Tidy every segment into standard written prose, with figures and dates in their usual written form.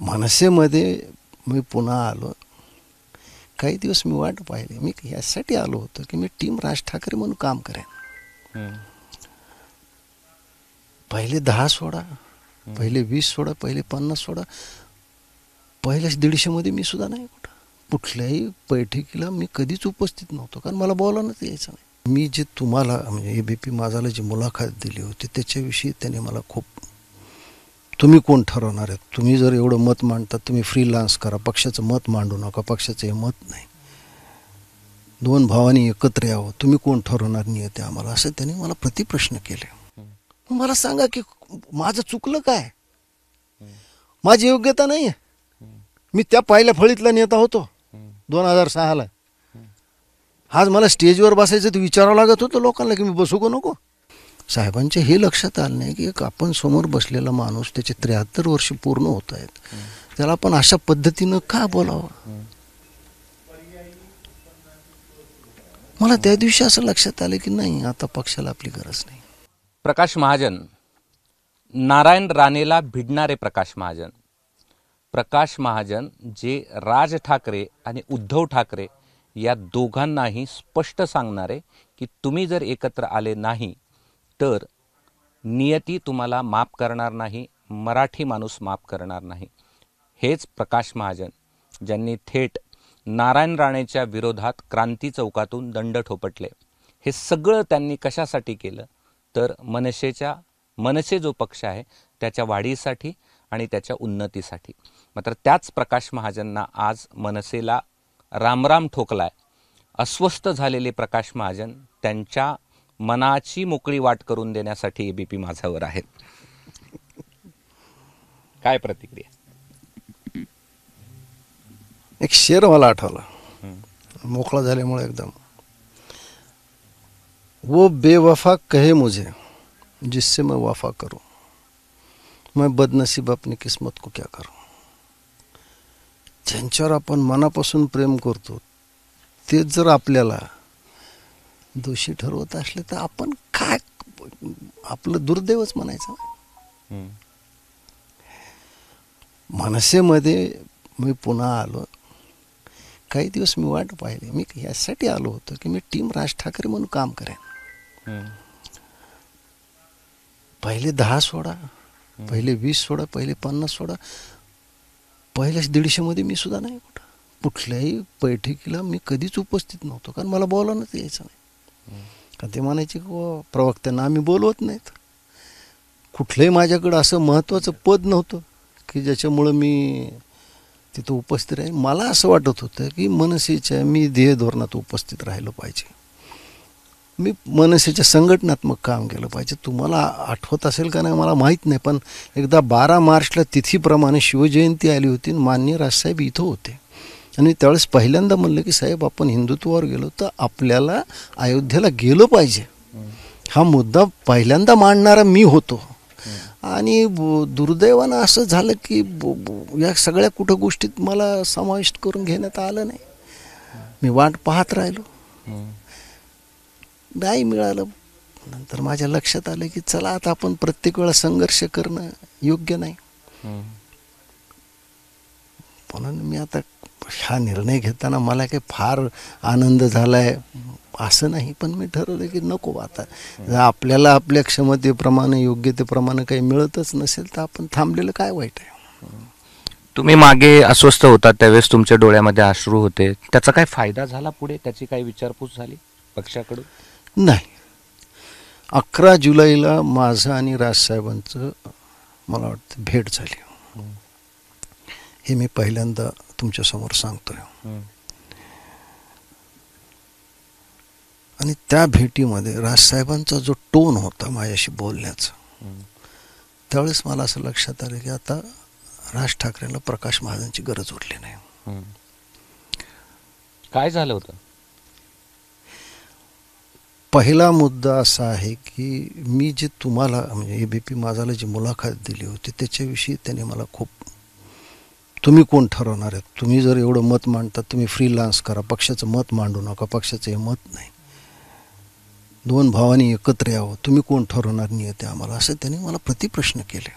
मनसेमध्ये मी पुन्हा आलो. काही दिवस मी वाट पाहिली. मी यासाठी आलो होतो की मी टीम राज ठाकरे म्हणून काम करेन. पहिले 10 सोडा, पहिले 20 सोडा, पहिले 50 सोडा, पहिल्याच 150 मध्ये मी सुद्धा नाही कुठल्याही बैठकीला मी कधीच उपस्थित नव्हतो, कारण मला बोलावणंच यायचं नाही. मी जे तुम्हाला म्हणजे ABP माझाला जी मुलाखत दिली होती त्याच्याविषयी त्याने मला खूप, तुम्ही कोण ठरवणार आहेत, तुम्ही जर एवढं मत मांडता तुम्ही फ्रीलान्स करा, पक्षाचं मत मांडू नका, पक्षाचं हे मत नाही, 2 भावांनी एकत्र यावं, तुम्ही कोण ठरवणार नियते आम्हाला, असं त्याने मला प्रतिप्रश्न केले. मला सांगा की माझं चुकलं काय, माझी योग्यता नाही आहे, मी त्या पहिल्या फळीतला नेता होतो 2006ला. आज मला स्टेजवर बसायचं ते विचारावं लागत होतं लोकांना की मी बसू का नको. साहेबांच्या हे लक्षात आलं नाही की एक आपण समोर बसलेला माणूस, त्याचे 73 वर्ष पूर्ण होत आहेत, त्याला आपण अशा पद्धतीनं का बोलावं. मला त्या दिवशी असं लक्षात आलं की नाही, आता पक्षाला आपली गरज नाही. प्रकाश महाजन, नारायण राणेला भिडणारे प्रकाश महाजन. प्रकाश महाजन जे राज ठाकरे आणि उद्धव ठाकरे या दोघांनाही स्पष्ट सांगणारे की तुम्ही जर एकत्र आले नाही तर नियती तुम्हाला माफ करणार नाही, मराठी माणूस माफ करणार नाही. हेच प्रकाश महाजन ज्यांनी थेट नारायण राणेच्या विरोधात क्रांती चौकातून दंड ठोपटले. हे सगळं त्यांनी कशासाठी केलं तर मनसे जो पक्ष आहे त्याच्या वाढीसाठी आणि त्याच्या उन्नतीसाठी. मात्र त्याच प्रकाश महाजनना आज मनसेला रामराम ठोकलाय. अस्वस्थ झालेले प्रकाश महाजन त्यांच्या मनाची मोकळी वाट करून देण्यासाठी ABP माझ्यावर आहेत. काय प्रतिक्रिया? एक शेर मला आठवला, मोकळा झाल्यामुळे एकदम. वो बेवफा कहे मुझे जिससे मैं वफा करूं, मैं बदनसीब अपनी किस्मत को क्या करूं. ज्यांच्यावर आपण मनापासून प्रेम करतो तेच जर आपल्याला दोषी ठरवत असले तर आपण काय, आपलं दुर्दैवच म्हणायचं. मनसेमध्ये मी पुन्हा आलो. काही दिवस मी वाट पाहिली. मी यासाठी आलो होतो की मी टीम राज ठाकरे म्हणून काम करेन. पहिले 10 सोडा, पहिले 20 सोडा, पहिले 50 सोडा, पहिल्याच 150 मध्ये मी सुद्धा नाही कुठल्याही बैठकीला मी कधीच उपस्थित नव्हतो, कारण मला बोलावणंच यायचं नाही. का ते म्हणायचे की प्रवक्त्यांना आम्ही बोलवत नाहीत. कुठलंही माझ्याकडं असं महत्त्वाचं पद नव्हतं की ज्याच्यामुळं मी तिथं उपस्थित राहील. मला असं वाटत होतं की मनसेच्या मी ध्येय धोरणात उपस्थित राहिलं पाहिजे, मी मनसेच्या संघटनात्मक काम केलं पाहिजे. तुम्हाला आठवत असेल का नाही मला माहीत नाही, पण एकदा 12 मार्चला तिथीप्रमाणे शिवजयंती आली होती, माननीय राजसाहेब इथं होते आणि त्यावेळेस पहिल्यांदा म्हणलं की साहेब आपण हिंदुत्वावर गेलो तर आपल्याला अयोध्येला गेलं पाहिजे. हा मुद्दा पहिल्यांदा मांडणारा मी होतो. आणि दुर्दैवानं असं झालं की या सगळ्या कुठं गोष्टीत मला समाविष्ट करून घेण्यात आलं नाही. मी वाट पाहत राहिलो, नाही मिळालं. नंतर माझ्या लक्षात आलं की चला आता आपण प्रत्येक वेळा संघर्ष करणं योग्य नाही. म्हणून मी आता हा निर्णय घेताना मला काही फार आनंद झालाय असं नाही, पण मी ठरवलं की नको, आता जर आपल्याला आपल्या क्षमतेप्रमाणे योग्यतेप्रमाणे काही मिळतच नसेल तर आपण थांबलेलं काय वाईट आहे. तुम्ही मागे अस्वस्थ होता त्यावेळेस तुमच्या डोळ्यामध्ये अश्रू होते, त्याचा काय फायदा झाला पुढे, त्याची काही विचारपूस झाली पक्षाकडून? नाही. 11 जुलैला माझं आणि राजसाहेबांचं मला वाटतं भेट झाली. हे मी पहिल्यांदा तुमच्यासमोर सांगतोय. आणि त्या भेटीमध्ये राजसाहेबांचा जो टोन होता माझ्याशी बोलण्याचा, त्यावेळेस मला असं लक्षात आलं की आता राज ठाकरेंना प्रकाश महाजनची गरज उरली नाही. काय झालं होतं? पहिला मुद्दा असा आहे की मी जे तुम्हाला म्हणजे ABP माझाला जी मुलाखत दिली होती त्याच्याविषयी त्याने मला खूप, तुम्ही कोण ठरवणार आहेत, तुम्ही जर एवढं मत मांडता तुम्ही फ्रीलान्स करा, पक्षाचं मत मांडू नका, पक्षाचं हे मत नाही, 2 भावांनी एकत्र यावं, तुम्ही कोण ठरवणार नियते आम्हाला, असं त्याने मला प्रतिप्रश्न केले.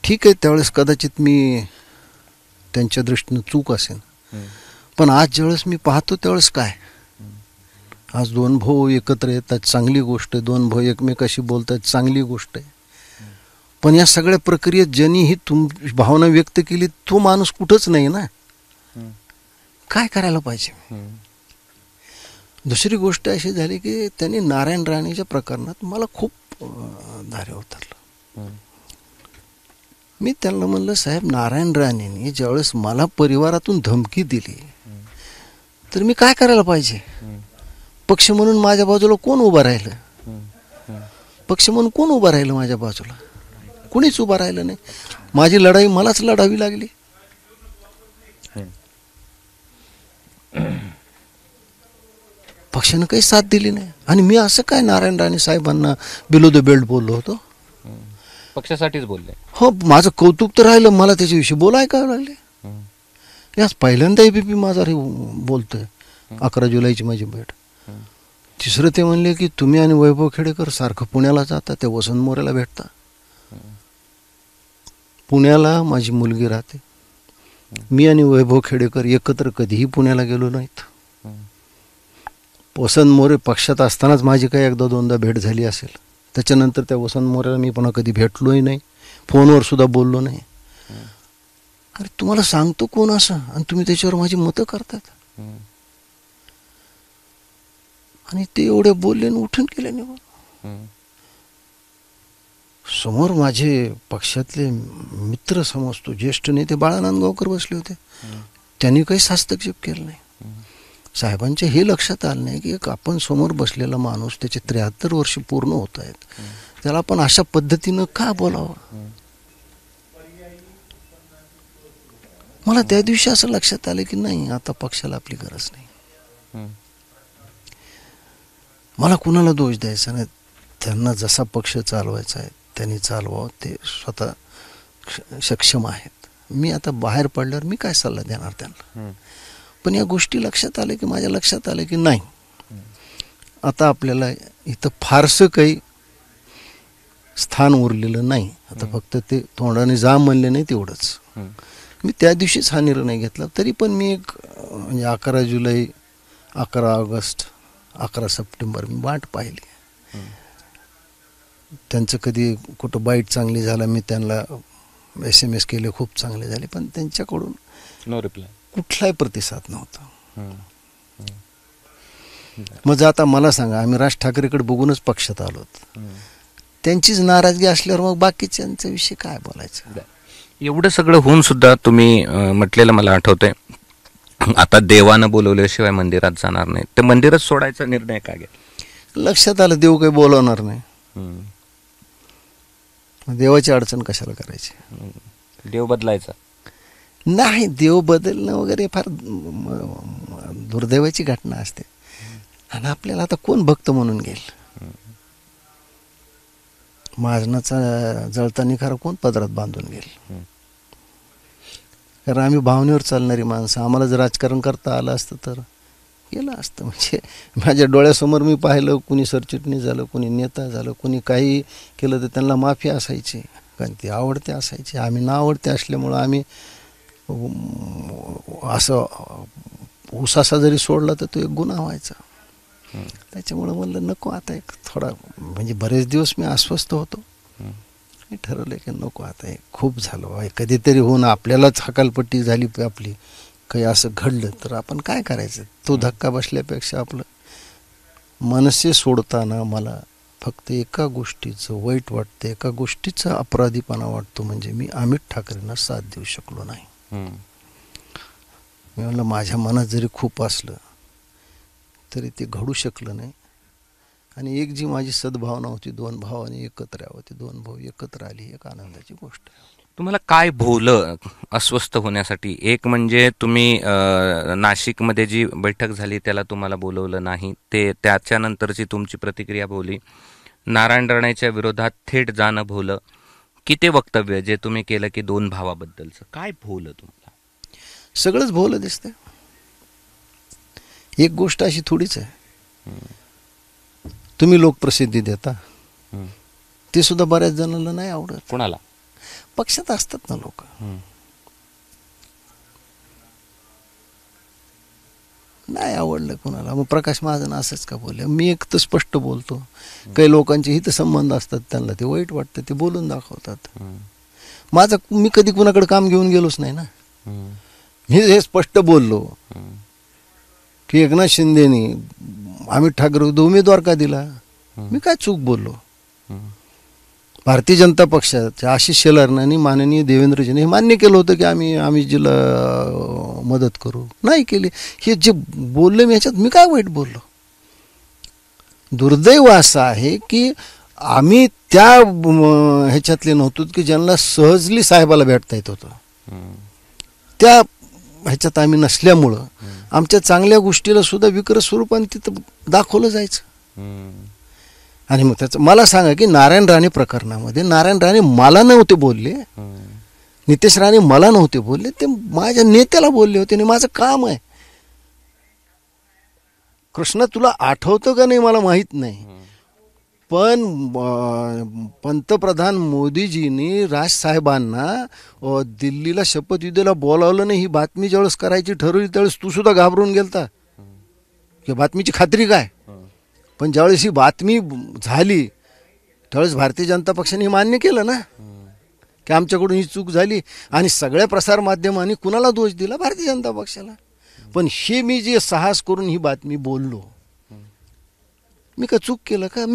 ठीक आहे, त्यावेळेस कदाचित मी त्यांच्या दृष्टीनं चूक असेल, पण आज ज्यावेळेस मी पाहतो त्यावेळेस काय, आज दोन भाऊ एकत्र येतात, चांगली गोष्ट आहे. दोन भाऊ एकमेकाशी बोलतात, चांगली गोष्ट आहे. पण या सगळ्या प्रक्रियेत ज्यांनी ही भावना व्यक्त केली तो माणूस कुठंच नाही ना. काय करायला पाहिजे. दुसरी गोष्ट अशी झाली की त्यांनी नारायण राणेच्या प्रकरणात मला खूप धारे उतरलं. मी त्यांना म्हणलं, साहेब, नारायण राणेंनी ज्यावेळेस मला परिवारातून धमकी दिली तर मी काय करायला पाहिजे. पक्ष म्हणून माझ्या बाजूला कोण उभं राहिलं. पक्ष म्हणून कोण उभं राहिलं माझ्या बाजूला. कुणीच उभं राहिलं नाही. माझी लढाई मलाच लढावी लागली. पक्षानं काही साथ दिली नाही. आणि मी असं काय नारायण राणे साहेबांना बिलो द बेल्ट बोललो होतो. पक्षासाठीच बोलले. हो, माझं कौतुक तर राहिलं, मला त्याच्याविषयी बोलाय काय लागले. याच पहिल्यांदा ABP माझा बोलतोय. 11 जुलैची माझी भेट. तिसरं ते म्हणले की तुम्ही आणि वैभव खेडेकर सारखं पुण्याला जाता, त्या वसंत मोरेला भेटता. पुण्याला माझी मुलगी राहते. मी आणि वैभव खेडेकर एकत्र कधीही पुण्याला गेलो नाहीत. वसंत मोरे पक्षात असतानाच माझी काही एकदा दोनदा भेट झाली असेल. त्याच्यानंतर त्या वसंत मोरेला मी पुन्हा कधी भेटलोही नाही, फोनवर सुद्धा बोललो नाही. अरे तुम्हाला सांगतो कोण असं, आणि तुम्ही त्याच्यावर माझी मतं करतात. आणि ते एवढे बोलले आणि उठून गेले निघून. समोर माझे पक्षातले मित्र समजतो ज्येष्ठ नेते बाळा नांदगावकर बसले होते. त्यांनी काही हस्तक्षेप केला नाही. साहेबांच्या हे लक्षात आलं नाही की एक आपण समोर बसलेला माणूस, त्याचे 73 वर्ष पूर्ण होत आहेत, त्याला आपण अशा पद्धतीनं का बोलावं. मला त्या दिवशी असं लक्षात आलं की नाही, आता पक्षाला आपली गरज नाही. मला कुणाला दोष द्यायचा नाही. त्यांना जसा पक्ष चालवायचा आहे त्यांनी चालवावं, ते स्वतः सक्षम आहेत. मी आता बाहेर पडल्यावर मी काय सल्ला देणार त्यांना. पण या गोष्टी लक्षात आल्या की माझ्या लक्षात आलं की नाही, आता आपल्याला इथं फारसं काही स्थान उरलेलं नाही. आता फक्त ते तोंडाने जा म्हणले नाही तेवढंच. मी त्या दिवशीच हा निर्णय घेतला. तरी पण मी एक म्हणजे 11 जुलै, 11 ऑगस्ट, 11 सप्टेंबर मी वाट पाहिली. त्यांचं कधी कुठं बाईट चांगली झाला, मी त्यांना SMS केले, खूप चांगले झाले, पण त्यांच्याकडून नो रिप्लाय, कुठलाही प्रतिसाद नव्हता. मग आता मला सांगा, आम्ही राज ठाकरेकडे बघूनच पक्षात आलोत. त्यांचीच नाराजगी असल्यावर मग बाकीच्यांचा विषय काय बोलायचं. एवढं सगळं होऊन सुद्धा तुम्ही म्हटलेलं मला आठवतंय, आता देवानं बोलवल्याशिवाय मंदिरात जाणार नाही. ते मंदिरच सोडायचा निर्णय का घ्या. लक्षात आलं देव काही बोलवणार नाही. देवाची अडचण कशाला करायची. देव बदलायचा नाही. देव बदलणं वगैरे फार दुर्दैवाची घटना असते. आणि आपल्याला आता कोण भक्त म्हणून घेईल. महाजनाचा जळता निखारा कोण पदरात बांधून घेईल. कारण आम्ही भावनेवर चालणारी माणसं. आम्हाला जर राजकारण करता आलं असतं तर केलं असतं. म्हणजे माझ्या डोळ्यासमोर मी पाहिलं, कुणी सरचिटणीस झालं, कुणी नेता झालं, कुणी काही केलं तर त्यांना माफी असायची, कारण ते आवडते असायचे. आम्ही ना आवडते असल्यामुळं आम्ही असं उसासा जरी सोडला तर तो एक गुन्हा व्हायचा. त्याच्यामुळं म्हणलं नको आता, एक थोडा म्हणजे बरेच दिवस मी अस्वस्थ होतो. मी ठरवलं की नको आता, एक खूप झालं. कधीतरी होऊन आपल्यालाच हकालपट्टी झाली आपली, काही असं घडलं तर आपण काय करायचं. तो धक्का बसल्यापेक्षा आपलं मनसे सोडताना मला फक्त एका गोष्टीचं वाईट वाटतं, एका गोष्टीचा अपराधीपणा वाटतो, म्हणजे मी अमित ठाकरेंना साथ देऊ शकलो नाही. मी म्हणलं माझ्या मनात जरी खूप असलं तरी ते घडू शकलं नाही. आणि एक जी माझी सद्भावना होती, 2 भावांनी एकत्र यावं, ते 2 भाऊ एकत्र आली, एक आनंदाची गोष्ट आहे. तुम्हाला काय भोवलं अस्वस्थ होण्यासाठी. एक म्हणजे तुम्ही नाशिकमध्ये जी बैठक झाली त्याला तुम्हाला बोलवलं नाही, ते त्याच्यानंतरची तुमची प्रतिक्रिया भोवली. नारायण राणेच्या विरोधात थेट जाणं भोवलं, की ते वक्तव्य जे तुम्ही केलं की 2 भावाबद्दलचं काय भोवलं तुम्हाला. सगळंच भोवलं दिसतंय. एक गोष्ट अशी थोडीच आहे, तुम्ही लोकप्रसिद्धी देता, ते सुद्धा बऱ्याच जणांना नाही आवडत. कोणाला पक्षात असतात ना लोक. नाही आवडलं कोणाला. मग प्रकाश महाजन असंच का बोलले. मी एक तर स्पष्ट बोलतो. काही लोकांचे हितसंबंध असतात, त्यांना ते वाईट वाटतं, ते बोलून दाखवतात. मी कधी कुणाकडे काम घेऊन गेलोच नाही ना. मी हे स्पष्ट बोललो की एकनाथ शिंदेनी अमित ठाकरे उमेदवार का दिला. मी काय चूक बोललो. भारतीय जनता पक्षाच्या आशिष शेलारनं आणि माननीय देवेंद्रजीने हे मान्य केलं होतं की आम्ही जिला मदत करू. नाही केली. हे जे बोलले मी ह्याच्यात मी काय वाईट बोललो. दुर्दैव असं आहे की आम्ही त्या ह्याच्यातले नव्हतो की ज्यांना सहजली साहेबाला भेटता येत होतं. त्या ह्याच्यात आम्ही नसल्यामुळं आमच्या चांगल्या गोष्टीला सुद्धा विकृत स्वरूपाने तिथं दाखवलं जायचं. आणि मग त्याचं मला सांगा की नारायण राणे प्रकरणामध्ये नारायण राणे मला नव्हते बोलले, नितेश राणे मला नव्हते बोलले, ते माझ्या नेत्याला बोलले होते. आणि माझं काम आहे. कृष्णा तुला आठवतं का नाही मला माहीत नाही, पण पंतप्रधान मोदीजींनी राजसाहेबांना दिल्लीला शपथविधीला बोलावलं नाही. ही बातमी ज्यावेळेस करायची ठरवली त्यावेळेस तू सुद्धा घाबरून गेलता की बातमीची खात्री काय. पण ज्यावेळेस ही बातमी झाली त्यावेळेस भारतीय जनता पक्षाने मान्य केलं ना की आमच्याकडून ही चूक झाली. आणि सगळ्या प्रसारमाध्यमांनी कुणाला दोष दिला, भारतीय जनता पक्षाला. पण हे मी जे साहस करून ही बातमी बोललो, मी का चूक केलं का.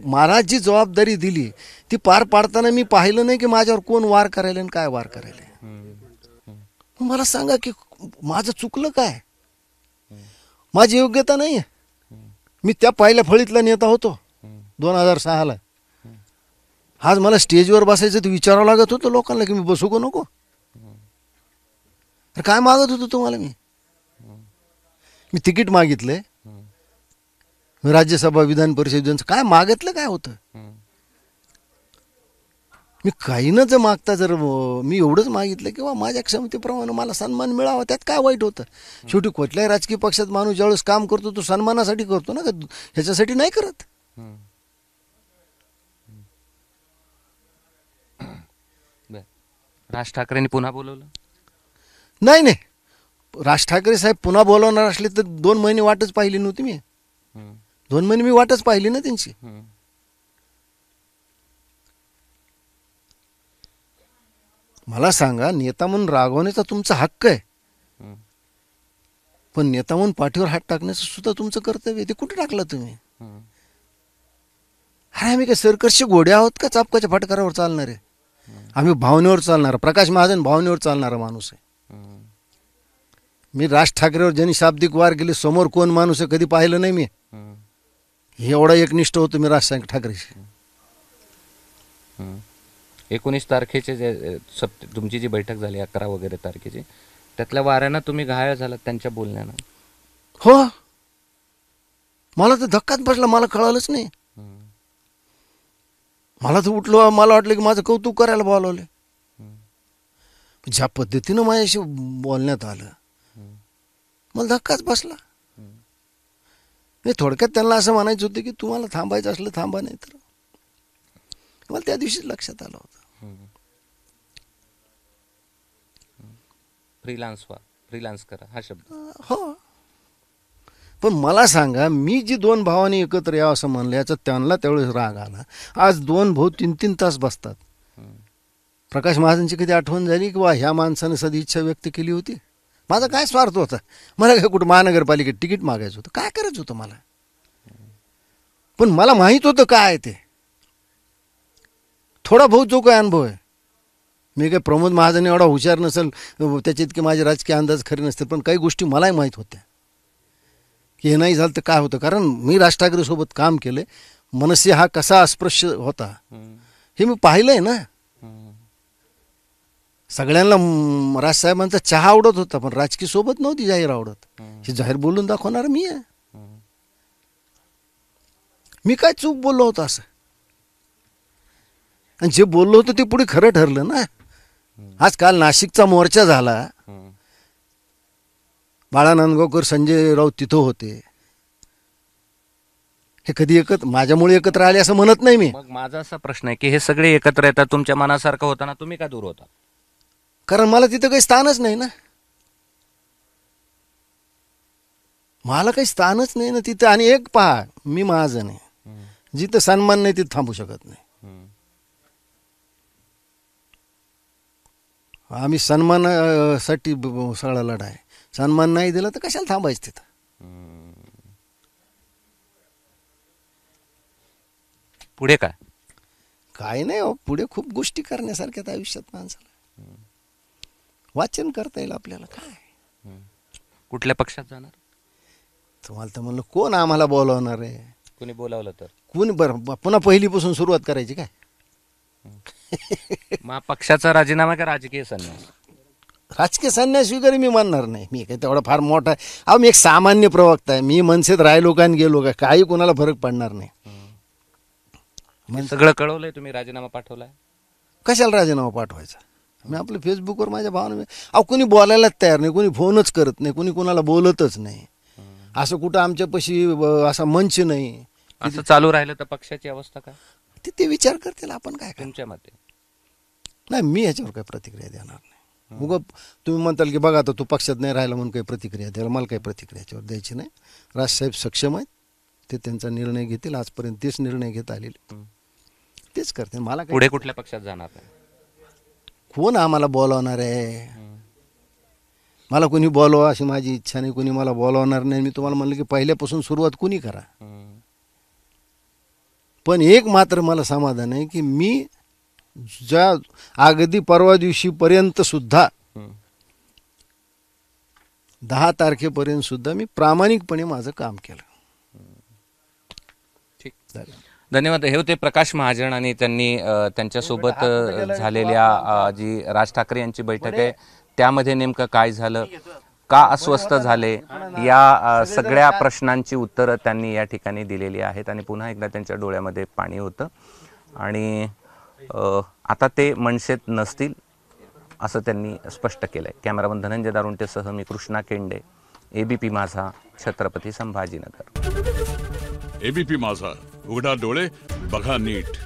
मला जी जबाबदारी दिली ती पार पाडताना मी पाहिलं नाही की माझ्यावर कोण वार करायला आणि काय वार करायला. मला सांगा की माझं चुकलं काय, माझी योग्यता नाही आहे. मी त्या पहिल्या फळीतला नेता होतो 2006ला. आज मला स्टेजवर बसायचं ते विचारावं लागत होतं लोकांना की मी बसू का नको. अरे काय मागत होतो तुम्हाला मी तिकीट मागितलंय, मी राज्यसभा विधान परिषदेचं काय मागितलं काय होतं. मी काही न जर मागता जर मी एवढंच मागितलं किंवा माझ्या क्षमतेप्रमाणे मला सन्मान मिळावा, त्यात काय वाईट होतं. शेवटी कुठल्याही राजकीय पक्षात माणूस ज्यावेळेस काम करतो तो सन्मानासाठी करतो ना, ह्याच्यासाठी नाही करत. राज ठाकरेंनी पुन्हा बोलवलं नाही. राज ठाकरे साहेब पुन्हा बोलवणार असले तर 2 महिने वाटच पाहिली नव्हती मी. 2 महिने मी वाटच पाहिली ना त्यांची. मला सांगा, नेता म्हणून रागवण्याचा तुमचा हक्क आहे, पण नेता म्हणून पाठीवर हात टाकण्याचं सुद्धा तुमचं कर्तव्य आहे. ते कुठे टाकलं तुम्ही. अरे आम्ही काय सर्कसचे घोडे आहोत का चापकाच्या फटकारावर चालणारे. आम्ही भावनेवर चालणारा. प्रकाश महाजन भावनेवर चालणारा माणूस आहे. मी राज ठाकरेवर ज्यांनी शाब्दिक वार केले समोर कोण माणूस आहे कधी पाहिलं नाही मी. एवढा एकनिष्ठ होतो मी राज ठाकरेशी. 19 तारखेचे तुमची जी बैठक झाली 11 वगैरे तारखेची, त्यातल्या वाऱ्यानं तुम्ही घायल झालात त्यांच्या बोलण्यानं. हो, मला तर धक्काच बसला. मला कळालंच नाही. मला तर उठलो, मला वाटलं की माझं कौतुक करायला बोलावले. ज्या पद्धतीनं माझ्याशी बोलण्यात आलं मला धक्काच बसला. नाही, थोडक्यात त्यांना असं म्हणायचं होतं की तुम्हाला थांबायचं असलं थांबा, नाही तर. मला त्या दिवशीच लक्षात आलं होतं. फ्रीलान्स करा हा शब्द. हो, पण मला सांगा, मी जी 2 भावांनी एकत्र यावं असं म्हणलं याचा त्यांना त्यावेळेस राग आला. आज 2 भाऊ 3-3 तास बसतात. प्रकाश महाजनची कधी आठवण झाली की वा ह्या माणसानं सदी इच्छा व्यक्त केली होती. माझा काय स्वार्थ होता. मला काय कुठं महानगरपालिकेत तिकीट मागायचं होतं, काय करायचं होतं मला. पण मला माहित होतं काय आहे ते. थोडा बहुत जो काय अनुभव आहे. मी काय प्रमोद महाजन एवढा हुशार नसेल, त्याचे इतके माझे राजकीय अंदाज खरे नसतील, पण काही गोष्टी मलाही माहीत होत्या की हे नाही झालं तर काय होतं. कारण मी राज ठाकरे सोबत काम केले. मनस्य हा कसा अस्पृश्य होता हे मी पाहिलंय ना. सगळ्यांना राजसाहेबांचा चहा आवडत होता, पण राजकीय सोबत नव्हती जाहीर आवडत. हे जाहीर बोलून दाखवणार मी आहे. मी काय चूक बोललो होतो असं, आणि जे बोललो होतं ते पुढे खरं ठरलं ना. आज काल नाशिकचा मोर्चा झाला, बाळा नांदगावकर संजय राऊत तिथं होते. हे कधी माझ्यामुळे एकत्र आले असं म्हणत नाही मी. मग माझा असा प्रश्न आहे की हे सगळे एकत्र येतात, तुमच्या मनासारखं होताना तुम्ही का दूर होता? कारण मला तिथं काही स्थानच नाही ना. मला काही स्थानच नाही ना तिथं. आणि एक पहा, मी महाजन आहे, जिथं सन्मान नाही तिथं थांबू शकत नाही. आम्ही सन्मानासाठी सगळा लढा आहे. सन्मान नाही दिला तर कशाला थांबायचं तिथं. पुढे काय? काय नाही हो, पुढे खूप गोष्टी करण्यासारख्यात आयुष्यात माणसाला. वाचन करता येईल आपल्याला. काय कुठल्या पक्षात जाणार? तुम्हाला तर म्हणलं कोण आम्हाला बोलवणार आहे? कोणी बोलावलं तर कोणी? बरं, पुन्हा पहिलीपासून सुरुवात करायची काय? मग पक्षाचा राजीनामा का राजकीय संन्यास? राजकीय संन्यास वगैरे मी म्हणणार नाही. मी काही तेवढा फार मोठा आहे. अहो, मी एक सामान्य प्रवक्ता आहे. मी मनसेत राहिलो का आणि गेलो का, काही कोणाला फरक पडणार नाही. सगळं कळवलंय तुम्ही, राजीनामा पाठवलाय? कशाला राजीनामा पाठवायचा? मी आपलं फेसबुकवर माझ्या भावना, अहो कोणी बोलायलाच तयार नाही, कोणी फोनच करत नाही, कोणी कोणाला बोलतच नाही. असं कुठं आमच्यापाशी असा मंच नाही. असं चालू राहिलं तर पक्षाची अवस्था काय? ते विचार करतील, आपण काय काय. तुमच्या मते? नाही, मी ह्याच्यावर काही प्रतिक्रिया देणार नाही. मग तुम्ही म्हणताल की बघा आता तू पक्षात नाही राहिला म्हणून काही प्रतिक्रिया द्यायला, मला काही प्रतिक्रिया याच्यावर द्यायची नाही. राजसाहेब सक्षम आहेत, ते त्यांचा निर्णय घेतील. आजपर्यंत तेच निर्णय घेत आलेले, तेच करते. मला पुढे कुठल्या पक्षात जाणार नाही? कोण आम्हाला बोलवणार आहे? मला कोणी बोलवा अशी माझी इच्छा नाही. कोणी मला बोलवणार नाही. मी तुम्हाला म्हणलं की पहिल्यापासून सुरुवात कोणी करा. पण एक मात्र मला समाधान आहे की मी ज्या अगदी परवा दिवशी पर्यंत सुद्धा 10 तारखेपर्यंत सुद्धा मी प्रामाणिकपणे माझं काम केलं. ठीक, धन्यवाद. हे होते प्रकाश महाजन आणि त्यांनी त्यांच्यासोबत झालेल्या जी राज ठाकरे यांची बैठक आहे त्यामध्ये नेमकं काय झालं, का अस्वस्थ झाले, या सगळ्या प्रश्नांची उत्तरं त्यांनी या ठिकाणी दिलेली आहेत. आणि पुन्हा एकदा त्यांच्या डोळ्यामध्ये पाणी होतं आणि आता ते मनसेत नसतील असं त्यांनी स्पष्ट केलंय. कॅमेरामन धनंजय दारुंटेसह मी कृष्णा केंडे, एबीपी माझा, छत्रपती संभाजीनगर. एबीपी माझा, उघडा डोळे बघा नीट.